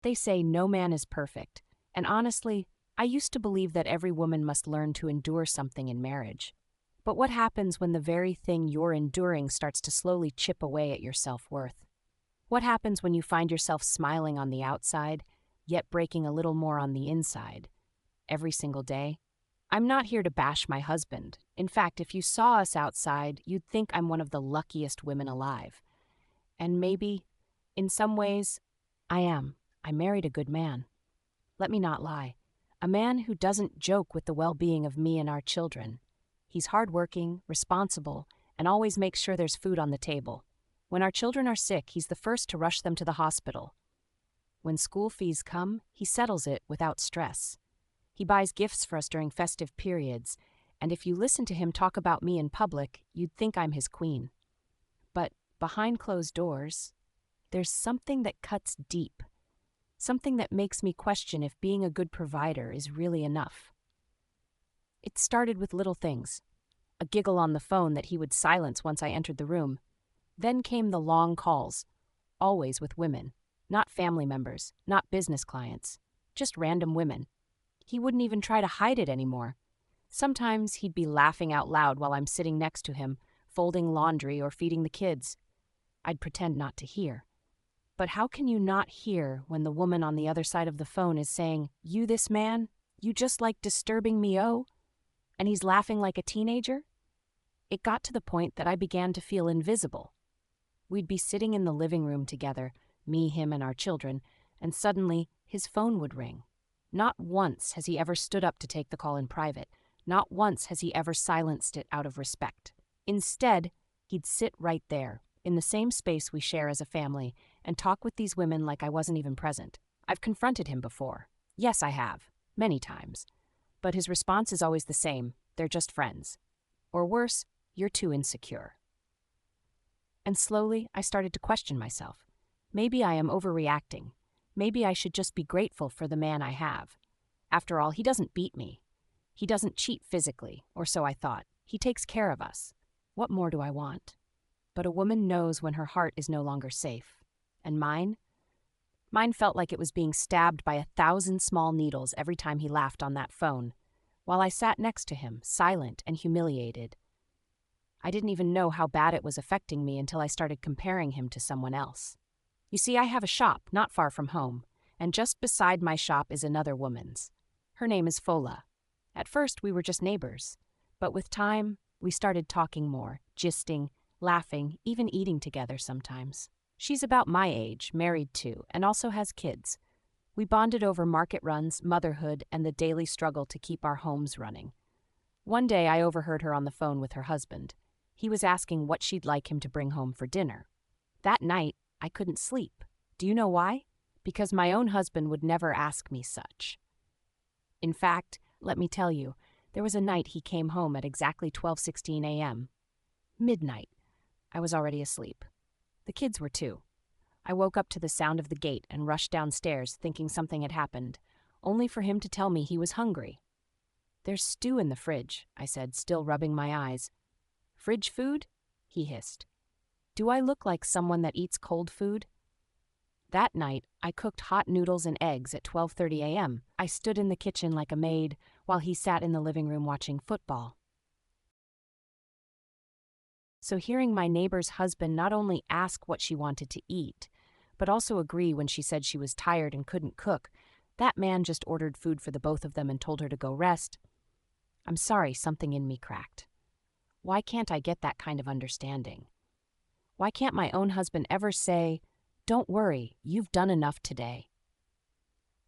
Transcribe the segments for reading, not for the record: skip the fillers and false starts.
They say no man is perfect, and honestly, I used to believe that every woman must learn to endure something in marriage. But what happens when the very thing you're enduring starts to slowly chip away at your self-worth? What happens when you find yourself smiling on the outside, yet breaking a little more on the inside, every single day? I'm not here to bash my husband. In fact, if you saw us outside, you'd think I'm one of the luckiest women alive. And maybe, in some ways, I am. I married a good man. Let me not lie. A man who doesn't joke with the well-being of me and our children. He's hardworking, responsible, and always makes sure there's food on the table. When our children are sick, he's the first to rush them to the hospital. When school fees come, he settles it without stress. He buys gifts for us during festive periods, and if you listen to him talk about me in public, you'd think I'm his queen. But behind closed doors, there's something that cuts deep. Something that makes me question if being a good provider is really enough. It started with little things. A giggle on the phone that he would silence once I entered the room. Then came the long calls, always with women, not family members, not business clients, just random women. He wouldn't even try to hide it anymore. Sometimes he'd be laughing out loud while I'm sitting next to him, folding laundry or feeding the kids. I'd pretend not to hear. But how can you not hear when the woman on the other side of the phone is saying, "You this man? You just like disturbing me, oh?" And he's laughing like a teenager? It got to the point that I began to feel invisible. We'd be sitting in the living room together, me, him, and our children, and suddenly his phone would ring. Not once has he ever stood up to take the call in private. Not once has he ever silenced it out of respect. Instead, he'd sit right there, in the same space we share as a family, and talk with these women like I wasn't even present. I've confronted him before. Yes, I have. Many times. But his response is always the same. They're just friends. Or worse, you're too insecure. And slowly, I started to question myself. Maybe I am overreacting. Maybe I should just be grateful for the man I have. After all, he doesn't beat me. He doesn't cheat physically, or so I thought. He takes care of us. What more do I want? But a woman knows when her heart is no longer safe. And mine? Mine felt like it was being stabbed by 1,000 small needles every time he laughed on that phone, while I sat next to him, silent and humiliated. I didn't even know how bad it was affecting me until I started comparing him to someone else. You see, I have a shop not far from home, and just beside my shop is another woman's. Her name is Fola. At first, we were just neighbors, but with time, we started talking more, gisting, laughing, even eating together sometimes. She's about my age, married too, and also has kids. We bonded over market runs, motherhood, and the daily struggle to keep our homes running. One day, I overheard her on the phone with her husband. He was asking what she'd like him to bring home for dinner. That night, I couldn't sleep. Do you know why? Because my own husband would never ask me such. In fact, let me tell you, there was a night he came home at exactly 12:16 a.m. Midnight. I was already asleep. The kids were too. I woke up to the sound of the gate and rushed downstairs thinking something had happened, only for him to tell me he was hungry. "There's stew in the fridge," I said, still rubbing my eyes. "Fridge food?" he hissed. "Do I look like someone that eats cold food?" That night, I cooked hot noodles and eggs at 12:30 a.m. I stood in the kitchen like a maid while he sat in the living room watching football. So hearing my neighbor's husband not only ask what she wanted to eat, but also agree when she said she was tired and couldn't cook, that man just ordered food for the both of them and told her to go rest. I'm sorry, something in me cracked. Why can't I get that kind of understanding? Why can't my own husband ever say, "Don't worry, you've done enough today"?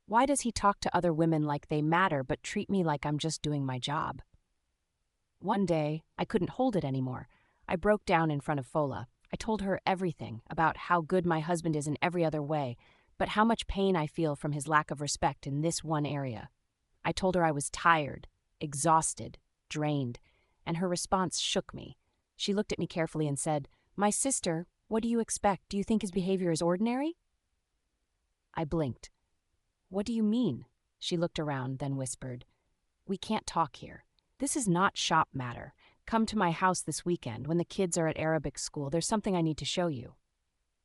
Why does he talk to other women like they matter but treat me like I'm just doing my job? One day, I couldn't hold it anymore. I broke down in front of Fola. I told her everything about how good my husband is in every other way, but how much pain I feel from his lack of respect in this one area. I told her I was tired, exhausted, drained, and her response shook me. She looked at me carefully and said, "My sister, what do you expect? Do you think his behavior is ordinary?" I blinked. "What do you mean?" She looked around, then whispered, "We can't talk here. This is not shop matter. Come to my house this weekend when the kids are at Arabic school. There's something I need to show you."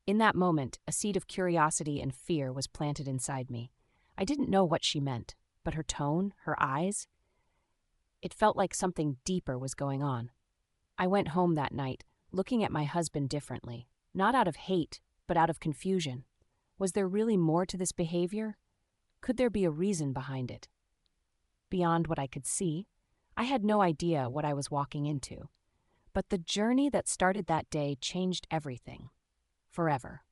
In that moment, a seed of curiosity and fear was planted inside me. I didn't know what she meant, but her tone, her eyes, it felt like something deeper was going on. I went home that night, looking at my husband differently, not out of hate, but out of confusion. Was there really more to this behavior? Could there be a reason behind it? Beyond what I could see, I had no idea what I was walking into. But the journey that started that day changed everything. Forever.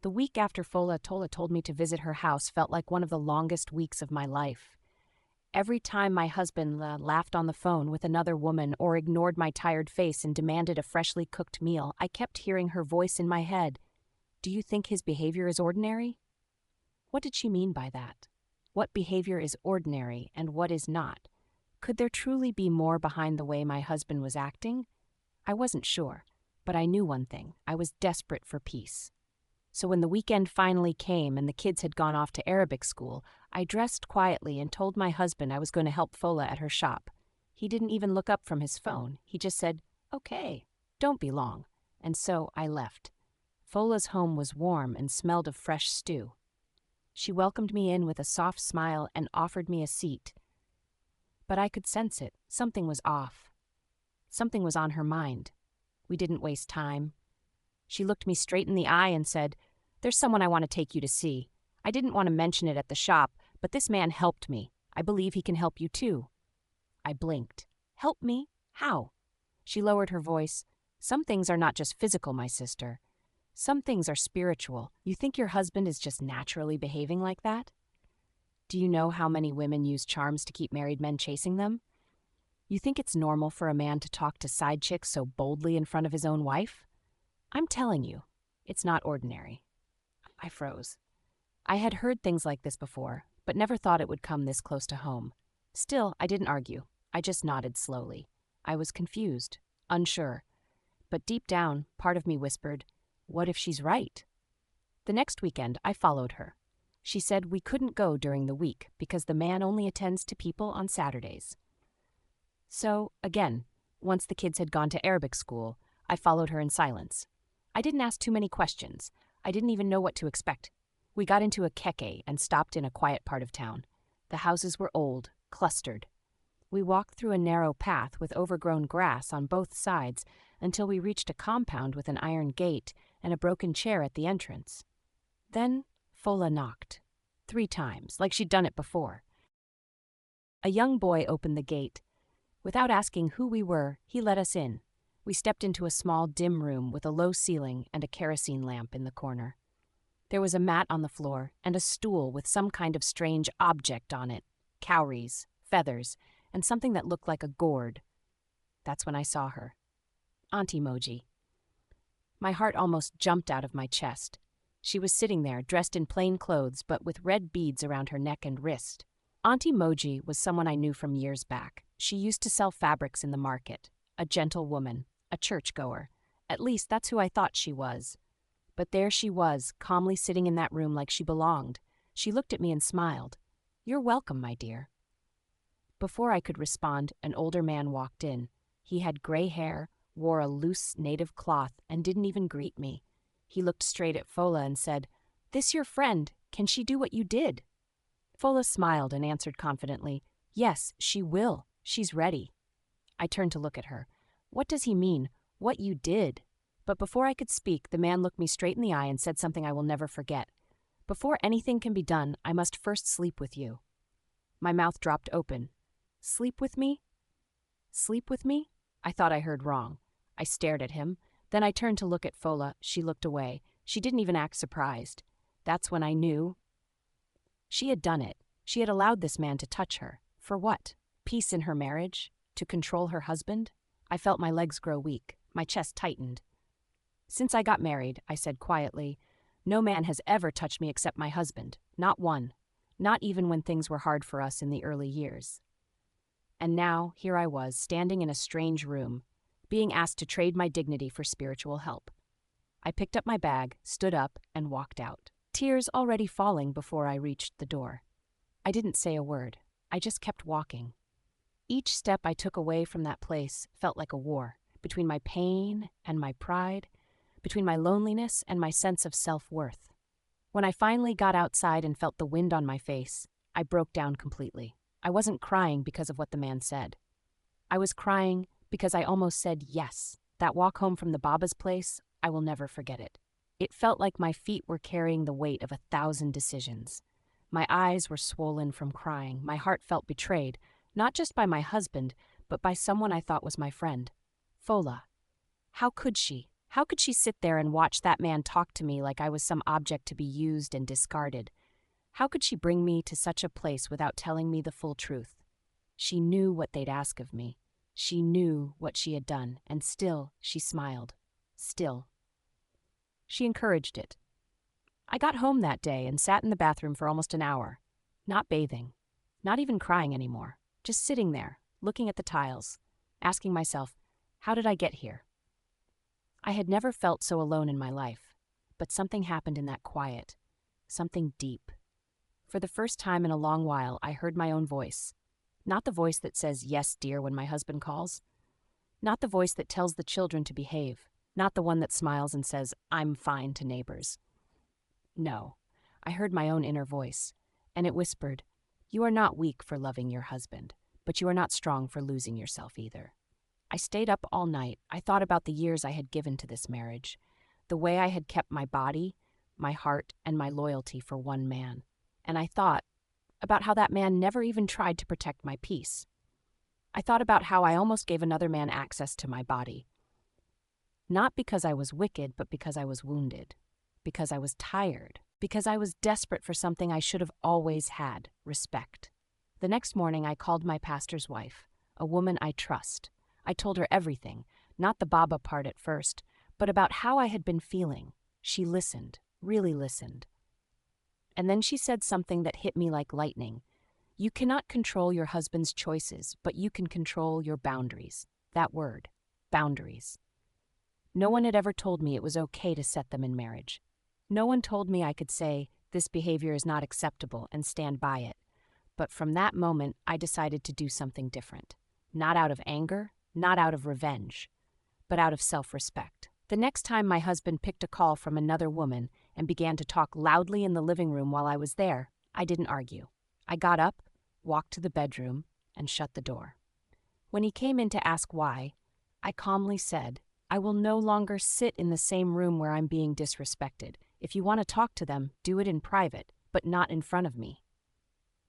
The week after Fola told me to visit her house felt like one of the longest weeks of my life. Every time my husband laughed on the phone with another woman or ignored my tired face and demanded a freshly cooked meal, I kept hearing her voice in my head. Do you think his behavior is ordinary? What did she mean by that? What behavior is ordinary and what is not? Could there truly be more behind the way my husband was acting? I wasn't sure, but I knew one thing. I was desperate for peace. So when the weekend finally came and the kids had gone off to Arabic school, I dressed quietly and told my husband I was going to help Fola at her shop. He didn't even look up from his phone. He just said, "Okay, don't be long." And so I left. Fola's home was warm and smelled of fresh stew. She welcomed me in with a soft smile and offered me a seat. But I could sense it. Something was off. Something was on her mind. We didn't waste time. She looked me straight in the eye and said, "There's someone I want to take you to see. I didn't want to mention it at the shop, but this man helped me. I believe he can help you too." I blinked. "Help me? How?" She lowered her voice. "Some things are not just physical, my sister. Some things are spiritual. You think your husband is just naturally behaving like that? Do you know how many women use charms to keep married men chasing them? You think it's normal for a man to talk to side chicks so boldly in front of his own wife? I'm telling you, it's not ordinary." I froze. I had heard things like this before, but never thought it would come this close to home. Still, I didn't argue. I just nodded slowly. I was confused, unsure. But deep down, part of me whispered, what if she's right? The next weekend, I followed her. She said we couldn't go during the week because the man only attends to people on Saturdays. So, again, once the kids had gone to Arabic school, I followed her in silence. I didn't ask too many questions. I didn't even know what to expect. We got into a keke and stopped in a quiet part of town. The houses were old, clustered. We walked through a narrow path with overgrown grass on both sides until we reached a compound with an iron gate and a broken chair at the entrance. Then Fola knocked. 3 times, like she'd done it before. A young boy opened the gate. Without asking who we were, he let us in. We stepped into a small, dim room with a low ceiling and a kerosene lamp in the corner. There was a mat on the floor and a stool with some kind of strange object on it, cowries, feathers, and something that looked like a gourd. That's when I saw her. Auntie Moji. My heart almost jumped out of my chest. She was sitting there, dressed in plain clothes, but with red beads around her neck and wrist. Auntie Moji was someone I knew from years back. She used to sell fabrics in the market. A gentle woman, a churchgoer. At least that's who I thought she was. But there she was, calmly sitting in that room like she belonged. She looked at me and smiled. "You're welcome, my dear." Before I could respond, an older man walked in. He had gray hair, wore a loose native cloth, and didn't even greet me. He looked straight at Fola and said, "This your friend. Can she do what you did?" Fola smiled and answered confidently, "Yes, she will. She's ready." I turned to look at her. What does he mean? What you did? But before I could speak, the man looked me straight in the eye and said something I will never forget. "Before anything can be done, I must first sleep with you." My mouth dropped open. Sleep with me? Sleep with me? I thought I heard wrong. I stared at him. Then I turned to look at Fola. She looked away. She didn't even act surprised. That's when I knew. She had done it. She had allowed this man to touch her. For what? Peace in her marriage? To control her husband? I felt my legs grow weak. My chest tightened. "Since I got married," I said quietly, "no man has ever touched me except my husband. Not one. Not even when things were hard for us in the early years." And now, here I was, standing in a strange room, being asked to trade my dignity for spiritual help. I picked up my bag, stood up, and walked out, tears already falling before I reached the door. I didn't say a word. I just kept walking. Each step I took away from that place felt like a war, between my pain and my pride, between my loneliness and my sense of self-worth. When I finally got outside and felt the wind on my face, I broke down completely. I wasn't crying because of what the man said. I was crying because I almost said yes. That walk home from the Baba's place, I will never forget it. It felt like my feet were carrying the weight of 1,000 decisions. My eyes were swollen from crying. My heart felt betrayed, not just by my husband, but by someone I thought was my friend. Fola. How could she? How could she sit there and watch that man talk to me like I was some object to be used and discarded? How could she bring me to such a place without telling me the full truth? She knew what they'd ask of me. She knew what she had done, and still she smiled. Still. She encouraged it. I got home that day and sat in the bathroom for almost an hour, not bathing, not even crying anymore, just sitting there, looking at the tiles, asking myself, how did I get here? I had never felt so alone in my life, but something happened in that quiet, something deep. For the first time in a long while, I heard my own voice. Not the voice that says, yes, dear, when my husband calls. Not the voice that tells the children to behave. Not the one that smiles and says, I'm fine to neighbors. No, I heard my own inner voice, and it whispered, you are not weak for loving your husband, but you are not strong for losing yourself either. I stayed up all night. I thought about the years I had given to this marriage, the way I had kept my body, my heart, and my loyalty for one man. And I thought about how that man never even tried to protect my peace. I thought about how I almost gave another man access to my body. Not because I was wicked, but because I was wounded. Because I was tired. Because I was desperate for something I should have always had, respect. The next morning I called my pastor's wife, a woman I trust. I told her everything, not the Baba part at first, but about how I had been feeling. She listened, really listened. And then she said something that hit me like lightning. You cannot control your husband's choices, but you can control your boundaries. That word, boundaries. No one had ever told me it was okay to set them in marriage. No one told me I could say, this behavior is not acceptable and stand by it. But from that moment, I decided to do something different. Not out of anger, not out of revenge, but out of self-respect. The next time my husband picked a call from another woman and began to talk loudly in the living room while I was there, I didn't argue. I got up, walked to the bedroom, and shut the door. When he came in to ask why, I calmly said, I will no longer sit in the same room where I'm being disrespected. If you want to talk to them, do it in private, but not in front of me.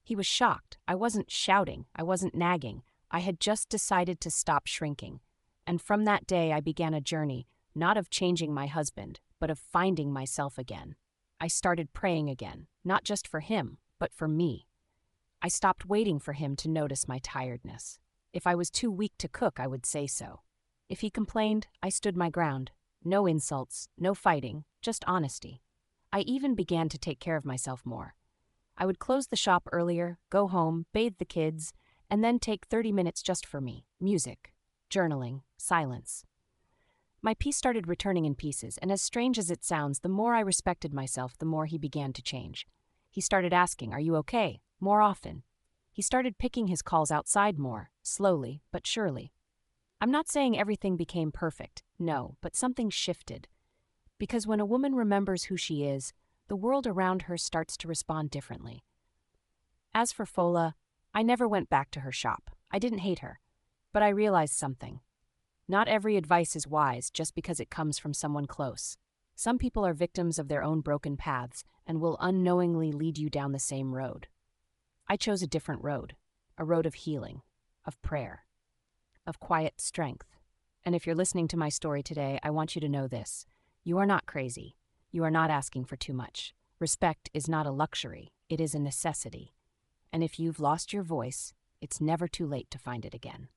He was shocked. I wasn't shouting. I wasn't nagging. I had just decided to stop shrinking. And from that day, I began a journey, not of changing my husband, but of finding myself again. I started praying again, not just for him, but for me. I stopped waiting for him to notice my tiredness. If I was too weak to cook, I would say so. If he complained, I stood my ground. No insults, no fighting, just honesty. I even began to take care of myself more. I would close the shop earlier, go home, bathe the kids, and then take 30 minutes just for me. Music, journaling, silence. My peace started returning in pieces, and as strange as it sounds, the more I respected myself, the more he began to change. He started asking, are you okay? More often. He started picking his calls outside more, slowly but surely. I'm not saying everything became perfect, no, but something shifted. Because when a woman remembers who she is, the world around her starts to respond differently. As for Fola, I never went back to her shop. I didn't hate her. But I realized something. Not every advice is wise just because it comes from someone close. Some people are victims of their own broken paths and will unknowingly lead you down the same road. I chose a different road, a road of healing, of prayer, of quiet strength. And if you're listening to my story today, I want you to know this. You are not crazy. You are not asking for too much. Respect is not a luxury. It is a necessity. And if you've lost your voice, it's never too late to find it again.